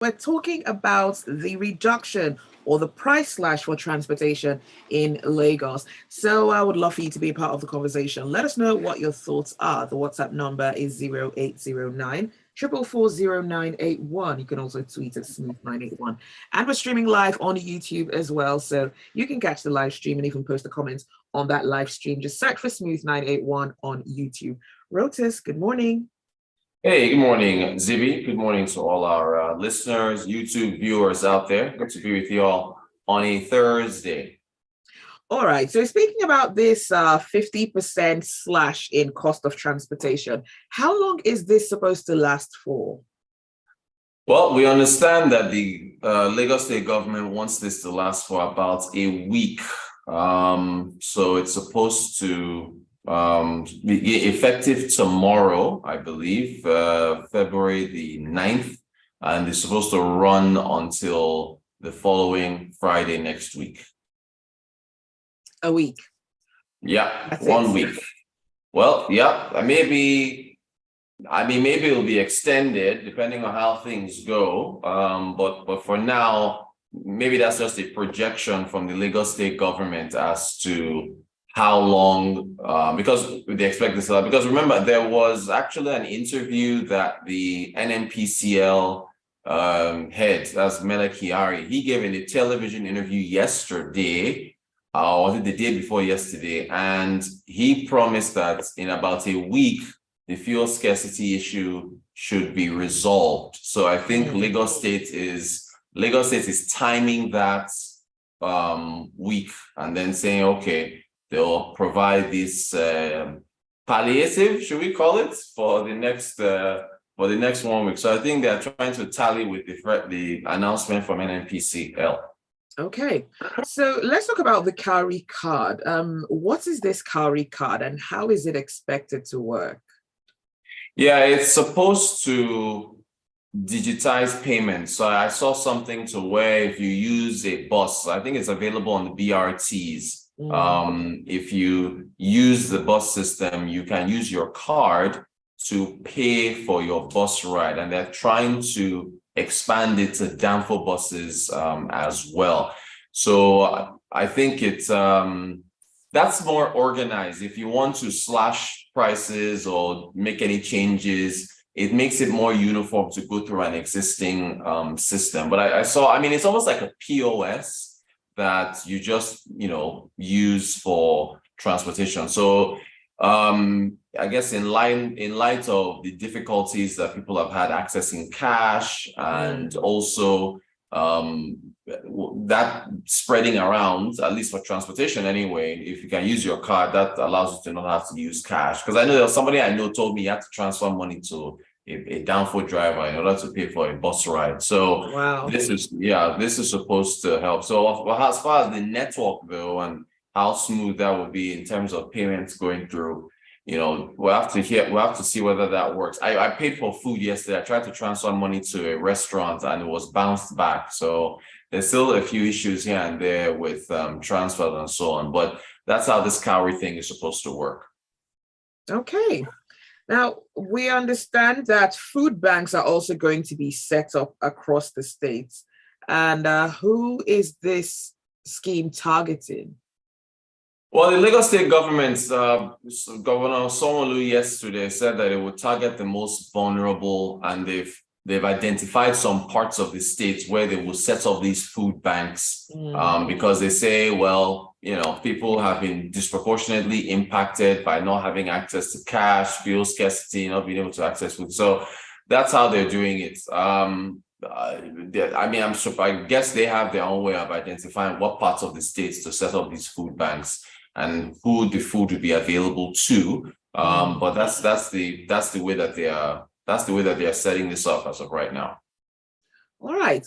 we're talking about the reduction or the price slash for transportation in Lagos. So I would love for you to be a part of the conversation. Let us know what your thoughts are. The WhatsApp number is 0809 4440981. You can also tweet at Smooth981. And we're streaming live on YouTube as well. So you can catch the live stream and even post a comment on that live stream. Just search for Smooth981 on YouTube. Rotus, good morning. Hey, good morning, Zibby. Good morning to all our listeners, YouTube viewers out there. Good to be with you all on a Thursday. All right. So speaking about this 50% slash in cost of transportation, how long is this supposed to last for? Well, we understand that the Lagos State government wants this to last for about a week. So it's supposed to be effective tomorrow, I believe, February the 9th, and it's supposed to run until the following Friday next week. A week. Yeah, That's 1 it. week. Well, yeah, maybe it'll be extended depending on how things go. But for now, maybe that's just a projection from the Lagos State government as to how long, because they expect this a lot. Because remember, there was actually an interview that the NNPCL head, that's Melek Hiari, he gave in a television interview yesterday, or was it the day before yesterday? And he promised that in about a week, the fuel scarcity issue should be resolved. So I think Lagos State is timing that week and then saying, okay, they'll provide this palliative, should we call it, for the next 1 week. So I think they're trying to tally with the announcement from NNPCL. Okay, so let's talk about the Cowrie card. What is this Cowrie card and how is it expected to work? Yeah, it's supposed to digitize payments. So I saw something to where if you use a bus, I think it's available on the BRTs. If you use the bus system, you can use your card to pay for your bus ride, and they're trying to expand it to Danfo buses as well. So I think it's that's more organized. If you want to slash prices or make any changes, it makes it more uniform to go through an existing system. But I saw, it's almost like a POS that you just, use for transportation. So I guess in light of the difficulties that people have had accessing cash and also that spreading around, at least for transportation anyway, if you can use your card, that allows you to not have to use cash. Because I know there was somebody I know told me you had to transfer money to a Danfo driver in order to pay for a bus ride. So wow. This is supposed to help. So as far as the network though, and how smooth that will be in terms of payments going through, we'll have to see whether that works. I paid for food yesterday. I tried to transfer money to a restaurant and it was bounced back. So there's still a few issues here and there with transfers and so on, but that's how this Cowrie thing is supposed to work. Okay. Now, we understand that food banks are also going to be set up across the states. And who is this scheme targeting? Well, the Lagos State government, Governor Sanwo-Olu yesterday said that it would target the most vulnerable, and they've identified some parts of the states where they will set up these food banks because they say, well, people have been disproportionately impacted by not having access to cash, fuel scarcity, not being able to access food. So that's how they're doing it. I'm sure, I guess they have their own way of identifying what parts of the states to set up these food banks and who the food would be available to. But that's the way that they are setting this up as of right now. All right.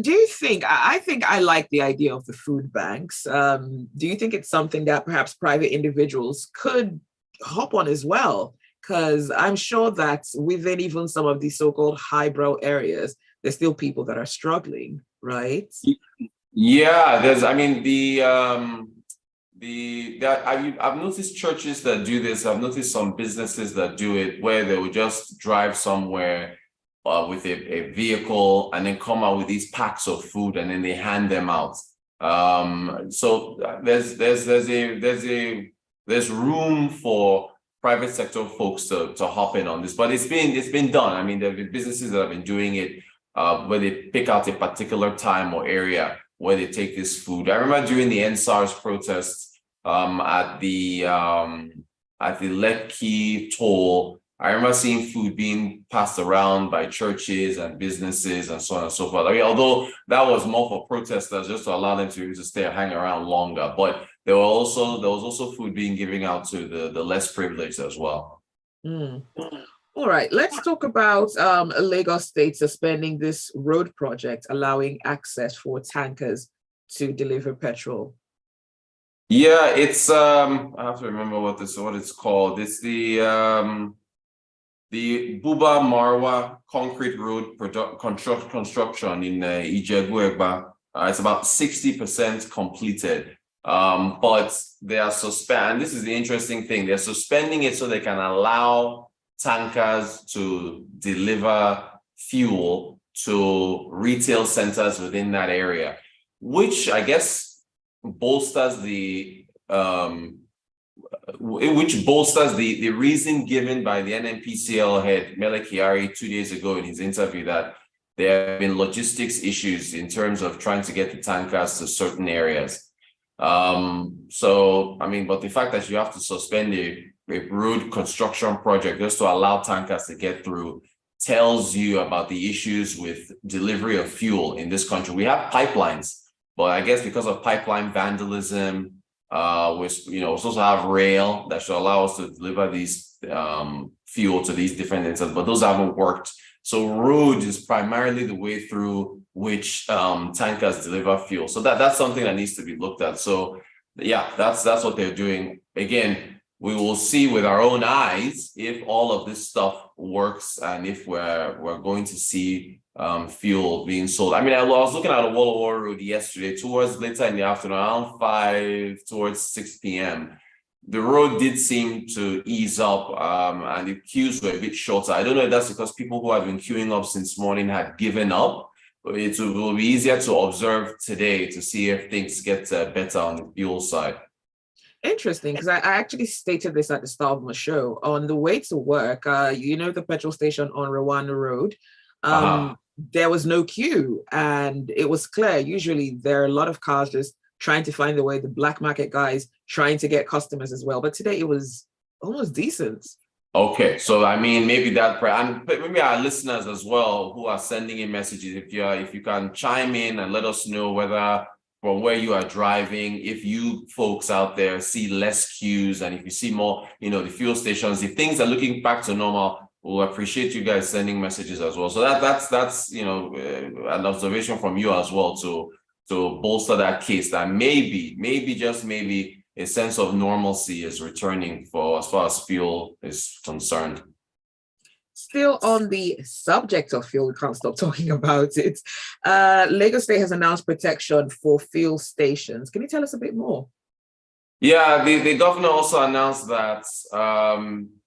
Do you think, I think I like the idea of the food banks. Do you think it's something that perhaps private individuals could hop on as well? Because I'm sure that within even some of these so-called highbrow areas, there's still people that are struggling, right? Yeah, I've noticed churches that do this. I've noticed some businesses that do it where they will just drive somewhere with a vehicle and then come out with these packs of food and then they hand them out. So there's room for private sector folks to hop in on this, but it's been done. I mean, there have been businesses that have been doing it where they pick out a particular time or area where they take this food. I remember during the NSARS protests at the Lekki toll, I remember seeing food being passed around by churches and businesses and so on and so forth. I mean, although that was more for protesters, just to allow them to stay and hang around longer, but there was also food being given out to the less privileged as well. Mm. All right, let's talk about Lagos State suspending this road project, allowing access for tankers to deliver petrol. Yeah, it's I have to remember what it's called. It's the Buba Marwa concrete road construction in Ijebu-Egba. It's about 60% completed. But they are and this is the interesting thing, they're suspending it so they can allow tankers to deliver fuel to retail centers within that area, which I guess bolsters the reason given by the NNPCL head Mele Kyari 2 days ago in his interview that there have been logistics issues in terms of trying to get the tankers to certain areas. So I mean, but the fact that you have to suspend a road construction project just to allow tankers to get through tells you about the issues with delivery of fuel in this country. We have pipelines, but I guess because of pipeline vandalism, we're supposed to have rail that should allow us to deliver these fuel to these different instances, but those haven't worked. So road is primarily the way through which tankers deliver fuel. So that's something that needs to be looked at. So yeah, that's what they're doing. Again, we will see with our own eyes if all of this stuff works and if we're going to see fuel being sold. I mean, I was looking at a Wall Road yesterday towards later in the afternoon, around 5 towards 6 p.m. The road did seem to ease up and the queues were a bit shorter. I don't know if that's because people who have been queuing up since morning had given up. It will be easier to observe today to see if things get better on the fuel side. Interesting, because I actually stated this at the start of my show. On the way to work, the petrol station on Rwanda Road, there was no queue and it was clear. Usually there are a lot of cars just trying to find the way, the black market guys trying to get customers as well. But today it was almost decent. Okay, so I mean, maybe that, and maybe our listeners as well who are sending in messages, if you can chime in and let us know whether from where you are driving, if you folks out there see less queues and if you see more, the fuel stations, if things are looking back to normal, we'll appreciate you guys sending messages as well. So that's an observation from you as well to bolster that case that maybe just maybe a sense of normalcy is returning for as far as fuel is concerned. Still on the subject of fuel, we can't stop talking about it. Lagos State has announced protection for fuel stations. Can you tell us a bit more? Yeah, the governor also announced that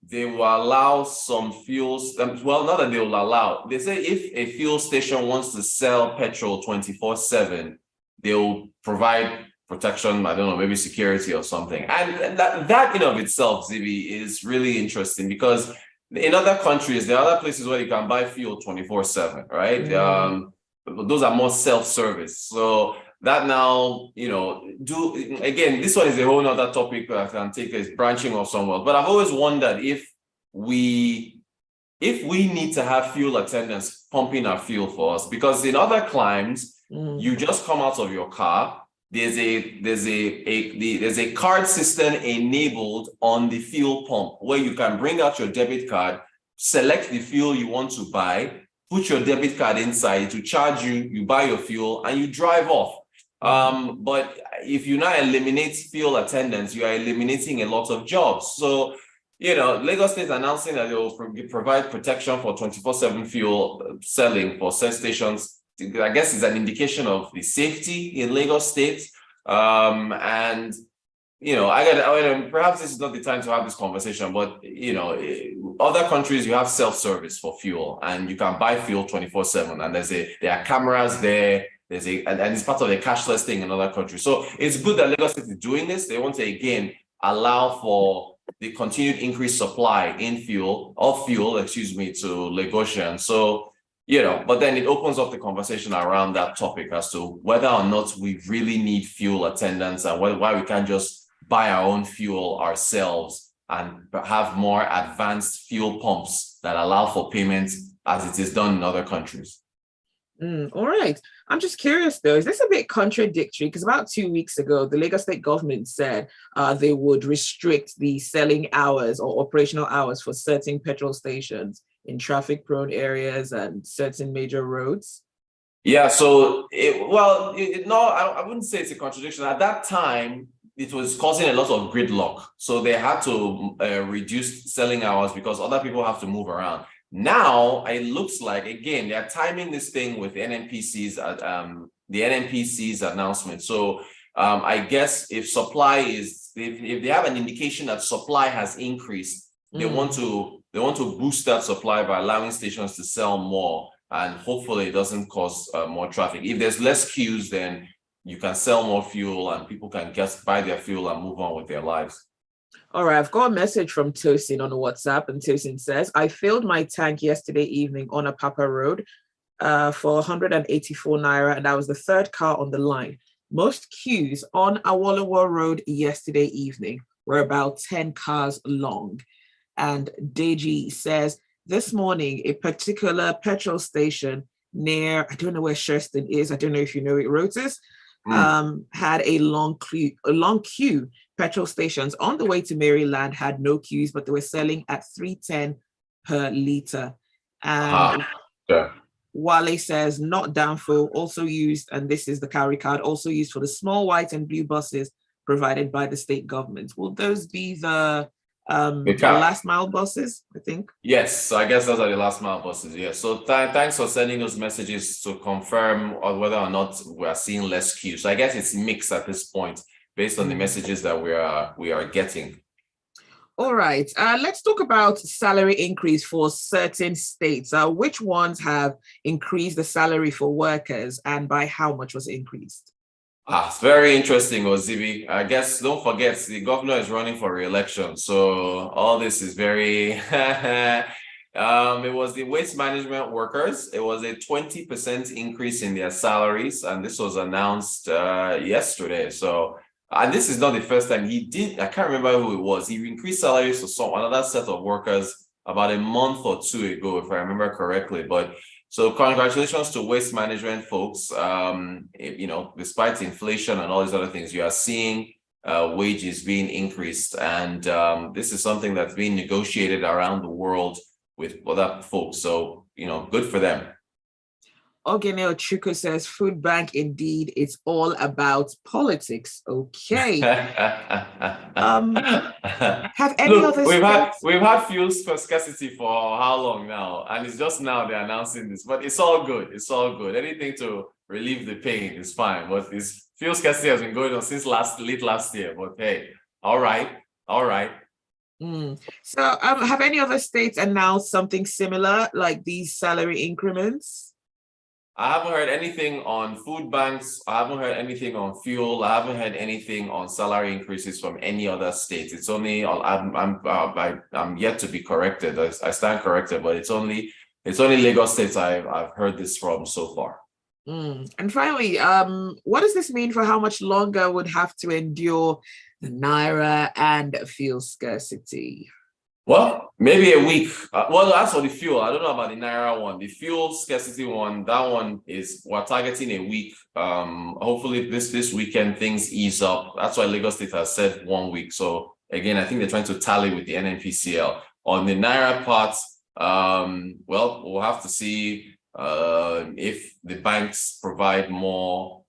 they will allow some fuels. Well, not that they will allow. They say if a fuel station wants to sell petrol 24/7, they will provide protection, I don't know, maybe security or something. And that in of itself, Zibby, is really interesting because in other countries, there are other places where you can buy fuel 24/7, right? Those are more self-service. So that now, again, this one is a whole other topic that I can take as branching off somewhere. But I've always wondered if we need to have fuel attendants pumping our fuel for us, because in other climes, you just come out of your car. There's a card system enabled on the fuel pump where you can bring out your debit card, select the fuel you want to buy, put your debit card inside to charge you, you buy your fuel and you drive off. But if you now eliminate fuel attendants, you are eliminating a lot of jobs. So, Lagos State is announcing that they will provide protection for 24/7 fuel selling for set stations. I guess it's an indication of the safety in Lagos State. And, perhaps this is not the time to have this conversation, but, other countries, you have self-service for fuel, and you can buy fuel 24/7. And there are cameras there. And it's part of the cashless thing in other countries. So it's good that Lagos State is doing this. They want to again allow for the continued increased supply of fuel, to Lagosians. So, but then it opens up the conversation around that topic as to whether or not we really need fuel attendants, and why we can't just buy our own fuel ourselves and have more advanced fuel pumps that allow for payments as it is done in other countries. All right. I'm just curious, though, is this a bit contradictory? Because about 2 weeks ago, the Lagos State government said they would restrict the selling hours or operational hours for certain petrol stations in traffic-prone areas and certain major roads. Yeah, so, I wouldn't say it's a contradiction. At that time, it was causing a lot of gridlock. So they had to reduce selling hours because other people have to move around. Now it looks like, again, they're timing this thing with the NNPC's announcement. So I guess if they have an indication that supply has increased, they want to boost that supply by allowing stations to sell more, and hopefully it doesn't cause more traffic. If there's less queues, then you can sell more fuel and people can just buy their fuel and move on with their lives. All right, I've got a message from Tosin on WhatsApp, and Tosin says, I filled my tank yesterday evening on a Papa Road for 184 Naira, and I was the third car on the line. Most queues on Awolowo Road yesterday evening were about 10 cars long. And Deji says, this morning, a particular petrol station near, I don't know where Sherston is, I don't know if you know it, Rotus, had a long queue. Petrol stations on the way to Maryland had no queues, but they were selling at 310 per litre. And Wale says, not Danfo, also used, and this is the carry card, also used for the small white and blue buses provided by the state government. Will those be the last mile buses, I think? Yes, so I guess those are the last mile buses. Yes. So thanks for sending those messages to confirm whether or not we are seeing less queues. So I guess it's mixed at this point based on the messages that we are getting. All right. Let's talk about salary increase for certain states. Which ones have increased the salary for workers, and by how much was it increased? It's very interesting, Zibby. I guess don't forget the governor is running for re-election, so all this is very. It was the waste management workers. It was a 20% increase in their salaries, and this was announced yesterday. So, and this is not the first time he did. I can't remember who it was. He increased salaries for another set of workers about a month or two ago, if I remember correctly. But so congratulations to waste management folks. Despite inflation and all these other things, you are seeing wages being increased. And this is something that's being negotiated around the world with other folks. So, good for them. Ogene Ochuko says, food bank, indeed, it's all about politics. Okay. Have any other we've had fuel scarcity for how long now? And it's just now they're announcing this, but it's all good. It's all good. Anything to relieve the pain is fine. But this fuel scarcity has been going on since late last year. But hey, all right. So have any other states announced something similar, like these salary increments? I haven't heard anything on food banks. I haven't heard anything on fuel. I haven't heard anything on salary increases from any other state. It's only I'm yet to be corrected. I stand corrected, but it's only Lagos State I've heard this from so far. And finally, what does this mean for how much longer would have to endure the Naira and fuel scarcity? Well, maybe a week. As for the fuel, I don't know about the Naira one. The fuel scarcity one, that one we're targeting a week. Hopefully this weekend things ease up. That's why Lagos State has said 1 week. So again, I think they're trying to tally with the NNPCL. On the Naira part, we'll have to see if the banks provide more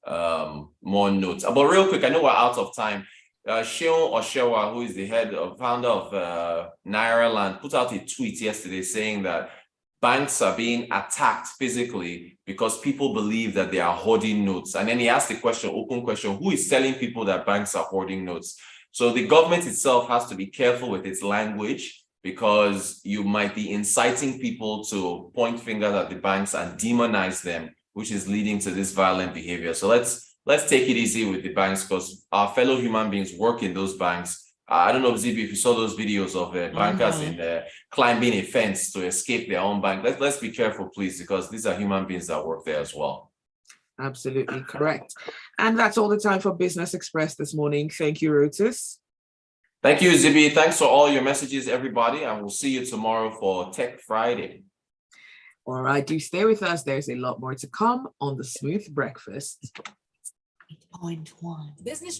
notes. But real quick, I know we're out of time. Sheon Oshewa, who is the founder of Naira Land, put out a tweet yesterday saying that banks are being attacked physically because people believe that they are hoarding notes. And then he asked the open question, who is telling people that banks are hoarding notes? So the government itself has to be careful with its language because you might be inciting people to point fingers at the banks and demonize them, which is leading to this violent behavior. So let's take it easy with the banks, because our fellow human beings work in those banks. I don't know, Zibby, if you saw those videos of bankers in climbing a fence to escape their own bank. Let's be careful, please, because these are human beings that work there as well. Absolutely correct. And that's all the time for Business Express this morning. Thank you, Rotus. Thank you, Zibby. Thanks for all your messages, everybody. And we'll see you tomorrow for Tech Friday. All right, do stay with us. There's a lot more to come on the Smooth Breakfast. 8.1 Business